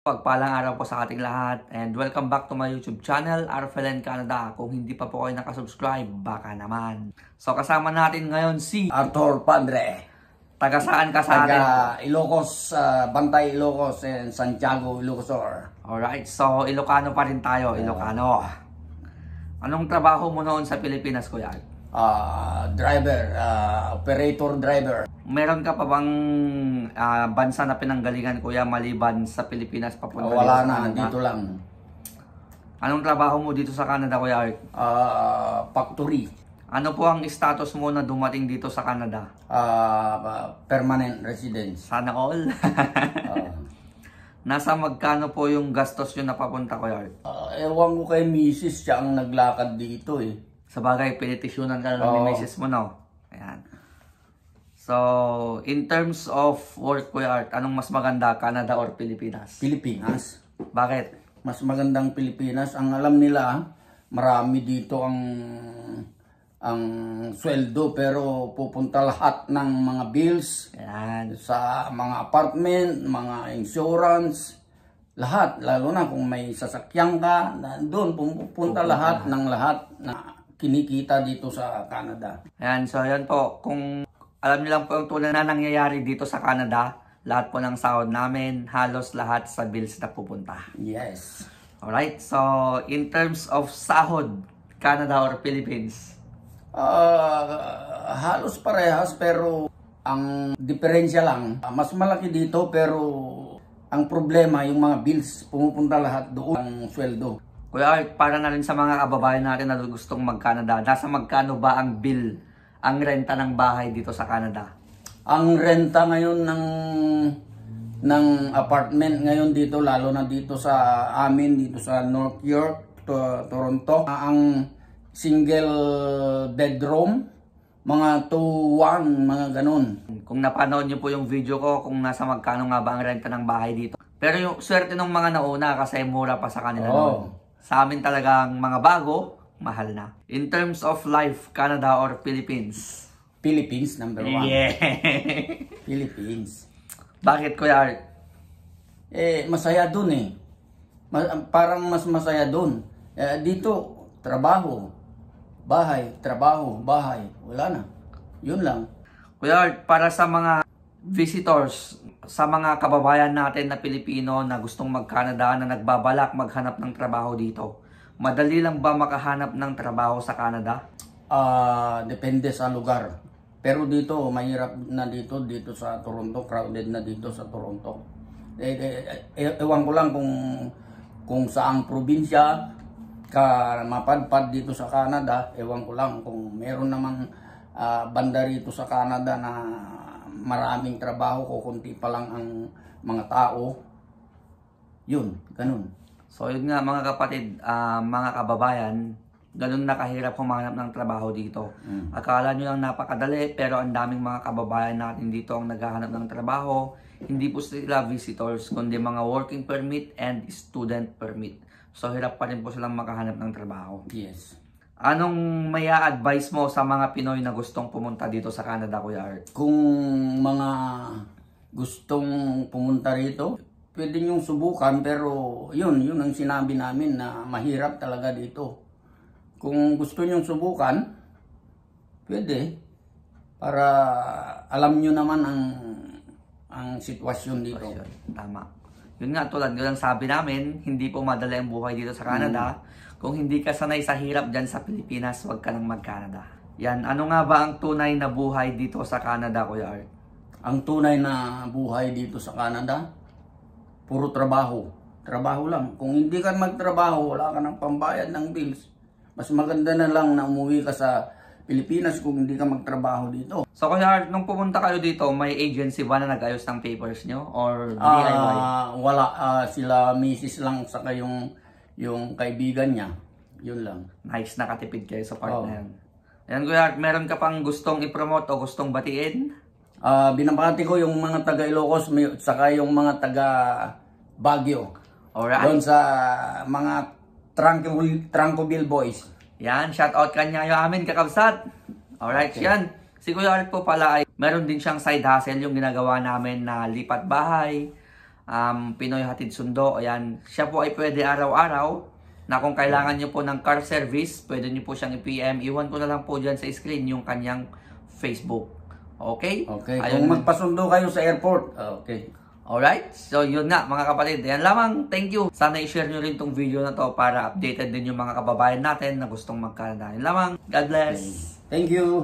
Pagpalang araw po sa ating lahat and welcome back to my YouTube channel, RFLN Canada. Kung hindi pa po kayo nakasubscribe, baka naman. So kasama natin ngayon si Arthur Padre. Taga saan ka sa atin? Taga Ilocos, Bantay Ilocos and Santiago Ilocosur. Alright, so Ilocano pa rin tayo, Ilocano. Anong trabaho mo noon sa Pilipinas, Kuya? Operator driver. Meron ka pa bang bansa na pinanggalingan, Kuya, maliban sa Pilipinas papunta Wala dito sa na, Canada? dito lang. Anong trabaho mo dito sa Canada, Kuya Art? Factory. Ano po ang status mo na dumating dito sa Canada? Permanent residence. Sana all. Nasa magkano po yung gastos nyo na papunta, Kuya Art? Ewan ko kay Mrs. siya ang naglakad dito eh. Sa bagay, pinitisyonan ka na lang ni Mrs. mo, no? Ayan. So, in terms of work, Kuya Art, anong mas maganda, Canada or Pilipinas? Pilipinas. Bakit? Mas magandang Pilipinas. Ang alam nila, marami dito ang sweldo pero pupunta lahat ng mga bills. Ayan. Sa mga apartment, mga insurance, lahat. Lalo na kung may sasakyan ka, doon pupunta lahat ng lahat na kinikita dito sa Canada. Ayan, so yan po. Kung alam niyo lang po yung tunay na nangyayari dito sa Canada, lahat po ng sahod namin, halos lahat sa bills na pupunta. Yes. Alright, so in terms of sahod, Canada or Philippines? Halos parehas pero ang diferensya lang, mas malaki dito pero ang problema yung mga bills, pumupunta lahat doon ang sweldo. Kuya Art, para na rin sa mga kababayan natin na gustong mag-Canada, nasa magkano ba ang bill, ang renta ng bahay dito sa Canada? Ang renta ngayon ng apartment ngayon dito, lalo na dito sa amin, dito sa North York, Toronto, ang single bedroom, mga 2-1, mga ganun. Kung napanood niyo po yung video ko, kung nasa magkano nga ba ang renta ng bahay dito. Pero yung swerte ng mga nauna kasi mura pa sa kanila noon. Sa amin talagang mga bago, mahal na. In terms of life, Canada or Philippines? Philippines, number 1. Yeah. Philippines. Bakit, Kuya Art? Masaya dun eh. Parang mas masaya dun. Dito, trabaho, bahay, trabaho, bahay. Wala na. Yun lang. Kuya Art, para sa mga visitors, sa mga kababayan natin na Pilipino na gustong mag-Canada, na nagbabalak maghanap ng trabaho dito, madali lang ba makahanap ng trabaho sa Canada? Depende sa lugar. Pero dito, mahirap na dito sa Toronto, crowded na dito sa Toronto. Ewan ko lang kung saang probinsya ka mapadpad dito sa Canada. Ewan ko lang kung meron namang banda rito sa Canada na maraming trabaho, kukunti pa lang ang mga tao. Yun, ganun. So yun nga mga kapatid, mga kababayan, ganun na kahirap humanap ng trabaho dito. Akala nyo lang napakadali, pero ang daming mga kababayan natin dito ang naghahanap ng trabaho. Hindi po sila visitors, kundi mga working permit and student permit. So hirap pa rin po silang makahanap ng trabaho. Yes. Anong may advice mo sa mga Pinoy na gustong pumunta dito sa Canada, Kuya Art? Kung mga gustong pumunta rito, pwede niyong subukan, pero yun ang sinabi namin na mahirap talaga dito. Kung gusto niyong subukan, pwede, para alam niyo naman ang sitwasyon dito. Tama. Yun nga, tulad ng sabi namin, hindi po madali ang buhay dito sa Canada. Kung hindi ka sanay sa hirap dyan sa Pilipinas, huwag ka nang mag-Canada. Yan, ano nga ba ang tunay na buhay dito sa Canada, Kuya Art? Ang tunay na buhay dito sa Canada, puro trabaho. Trabaho lang. Kung hindi ka magtrabaho, wala ka ng pambayad ng bills. Mas maganda na lang na umuwi ka sa Pilipinas kung hindi ka magtrabaho dito. So Kuya Art, nung pumunta kayo dito, may agency ba na nag-ayos ng papers nyo? Or DIY? Wala. Sila misis lang saka yung kaibigan niya. Yun lang. Nice, nakatipid kayo sa part na yan. Ayan Kuya Art, meron ka pang gustong ipromote o gustong batiin? Binabati ko yung mga taga Ilocos saka yung mga taga Baguio. Alright. Doon sa mga Trancoville boys. Yan, shout out kanya yung amin kakabsat. Alright, okay. Yan. Si Kuya Art po pala ay meron din siyang side hustle yung ginagawa namin na lipat bahay. Pinoy Hatid Sundo. Ayan, siya po ay pwede araw-araw na kung kailangan nyo po ng car service, pwede nyo po siyang i-PM. Iwan ko na lang po dyan sa screen yung kanyang Facebook. Okay? Okay, Ayun. kung magpasundo kayo sa airport, okay. Alright? So, yun na mga kapatid. Yan lamang. Thank you. Sana i-share nyo rin tong video na to para updated din yung mga kababayan natin na gustong mag-Canada. Yan lamang. God bless. Thank you.